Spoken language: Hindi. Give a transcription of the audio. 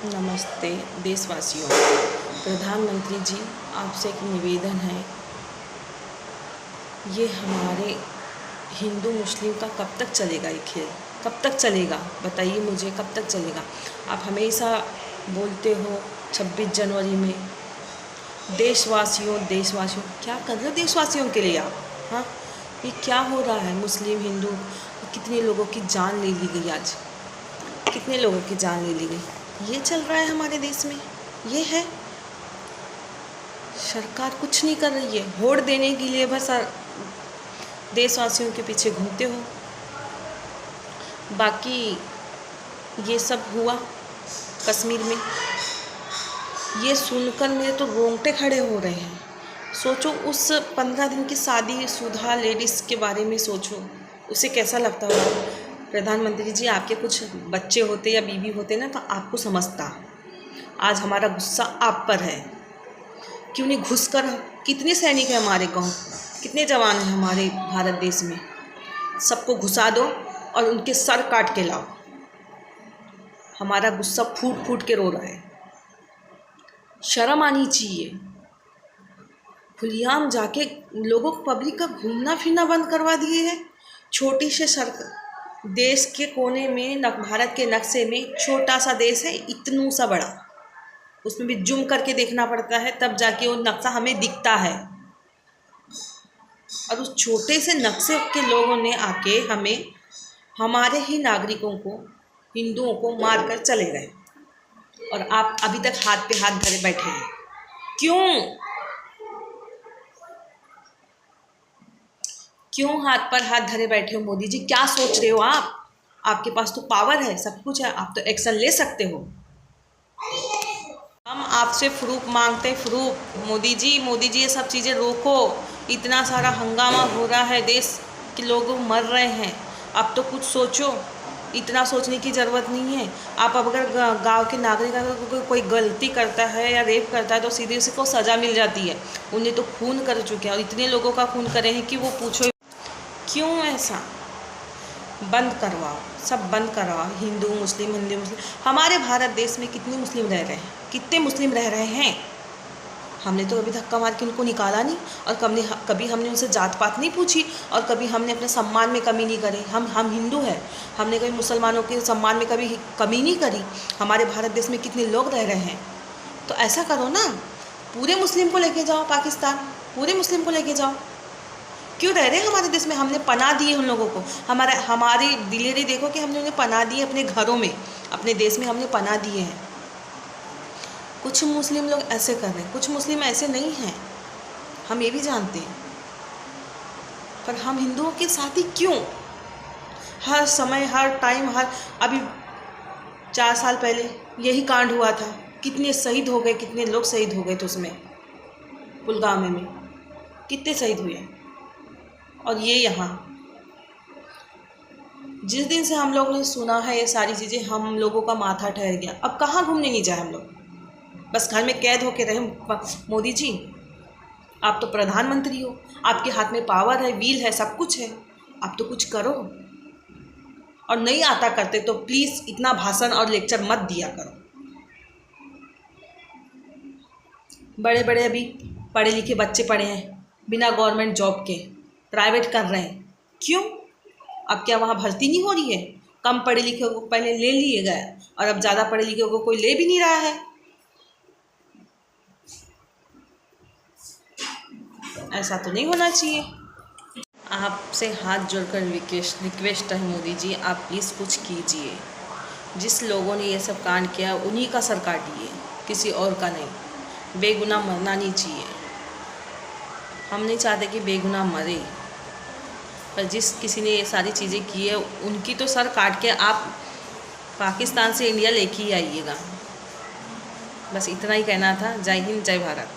नमस्ते देशवासियों। प्रधानमंत्री जी, आपसे एक निवेदन है। ये हमारे हिंदू मुस्लिम का कब तक चलेगा ये खेल? कब तक चलेगा बताइए मुझे, कब तक चलेगा? आप हमेशा बोलते हो 26 जनवरी में देशवासियों देशवासियों, क्या कर रहे हो देशवासियों के लिए आप? हाँ, ये क्या हो रहा है? मुस्लिम हिंदू कितने लोगों की जान ले ली गई आज, कितने लोगों की जान ले ली गई। ये चल रहा है हमारे देश में। ये है, सरकार कुछ नहीं कर रही है। वोट देने के लिए बस देशवासियों के पीछे घूमते हो। बाकी ये सब हुआ कश्मीर में, ये सुनकर मेरे तो रोंगटे खड़े हो रहे हैं। सोचो उस 15 दिन की शादीशुदा लेडीज़ के बारे में, सोचो उसे कैसा लगता होगा। प्रधानमंत्री जी, आपके कुछ बच्चे होते या बीवी होते ना तो आपको समझता। आज हमारा गुस्सा आप पर है। क्यों नहीं घुसकर, कितने सैनिक हैं हमारे गांव, कितने जवान हैं हमारे भारत देश में, सबको घुसा दो और उनके सर काट के लाओ। हमारा गुस्सा फूट फूट के रो रहा है। शर्म आनी चाहिए। खुलेआम जाके लोगों को, पब्लिक का घूमना फिरना बंद करवा दिए हैं। छोटी से सरकार, देश के कोने में, भारत के नक्शे में छोटा सा देश है, इतनू सा बड़ा, उसमें भी जूम करके देखना पड़ता है तब जाके वो नक्शा हमें दिखता है। और उस छोटे से नक्शे के लोगों ने आके हमें, हमारे ही नागरिकों को, हिंदुओं को मार कर चले गए। और आप अभी तक हाथ पे हाथ धरे बैठे हैं। क्यों हाथ पर हाथ धरे बैठे हो मोदी जी? क्या सोच रहे हो आप? आपके पास तो पावर है, सब कुछ है, आप तो एक्शन ले सकते हो। हम आपसे प्रूफ मांगते, प्रूफ। मोदी जी ये सब चीज़ें रोको। इतना सारा हंगामा हो रहा है, देश के लोग मर रहे हैं। अब तो कुछ सोचो। इतना सोचने की ज़रूरत नहीं है। आप अगर गांव के नागरिक अगर कोई गलती करता है या रेप करता है तो सीधे उसको सज़ा मिल जाती है। उन्हें तो खून कर चुके हैं और इतने लोगों का खून करे हैं कि वो पूछो क्यों। ऐसा बंद करवाओ, सब बंद करवाओ। हिंदू मुस्लिम। हमारे भारत देश में कितने मुस्लिम रह रहे हैं, कितने मुस्लिम रह रहे हैं? हमने तो कभी धक्का मार के उनको निकाला नहीं, और कभी हमने उनसे जात पात नहीं पूछी, और कभी हमने अपने सम्मान में कमी नहीं करी। हम हिंदू हैं, हमने कभी मुसलमानों के सम्मान में कभी कमी नहीं करी। हमारे भारत देश में कितने लोग रह रहे हैं। तो ऐसा करो ना, पूरे मुस्लिम को लेके जाओ पाकिस्तान, पूरे मुस्लिम को लेके जाओ। क्यों रह रहे हैं हमारे देश में? हमने पनाह दी है उन लोगों को। हमारी दिलेरी देखो कि हमने उन्हें पनाह दी है अपने घरों में, अपने देश में हमने पनाह दिए हैं। कुछ मुस्लिम लोग ऐसे कर रहे हैं, कुछ मुस्लिम ऐसे नहीं हैं, हम ये भी जानते हैं। पर हम हिंदुओं के साथ ही क्यों? हर समय, हर टाइम, अभी 4 साल पहले यही कांड हुआ था। कितने शहीद हो गए, कितने लोग शहीद हो गए थे उसमें, पुलवामा में कितने शहीद हुए। और ये यहाँ जिस दिन से हम लोग ने सुना है ये सारी चीज़ें, हम लोगों का माथा ठहर गया। अब कहाँ घूमने नहीं जाए हम लोग, बस घर में कैद होके रहे। मोदी जी, आप तो प्रधानमंत्री हो, आपके हाथ में पावर है, व्हील है, सब कुछ है। आप तो कुछ करो। और नहीं आता करते तो प्लीज़ इतना भाषण और लेक्चर मत दिया करो। बड़े बड़े अभी पढ़े लिखे बच्चे पढ़े हैं, बिना गवर्नमेंट जॉब के प्राइवेट कर रहे हैं। क्यों? अब क्या वहाँ भर्ती नहीं हो रही है? कम पढ़े लिखे को पहले ले लिए गए, और अब ज़्यादा पढ़े लिखे को कोई ले भी नहीं रहा है। ऐसा तो नहीं होना चाहिए। आपसे हाथ जोड़कर रिक्वेस्ट है मोदी जी, आप प्लीज़ कुछ कीजिए। जिस लोगों ने ये सब कांड किया उन्हीं का सर काटिए, किसी और का नहीं। बेगुनाह मरना नहीं चाहिए। हम नहीं चाहते कि बेगुनाह मरे, पर जिस किसी ने ये सारी चीज़ें की है उनकी तो सर काट के आप पाकिस्तान से इंडिया लेके ही आइएगा। बस इतना ही कहना था। जय हिंद, जय भारत।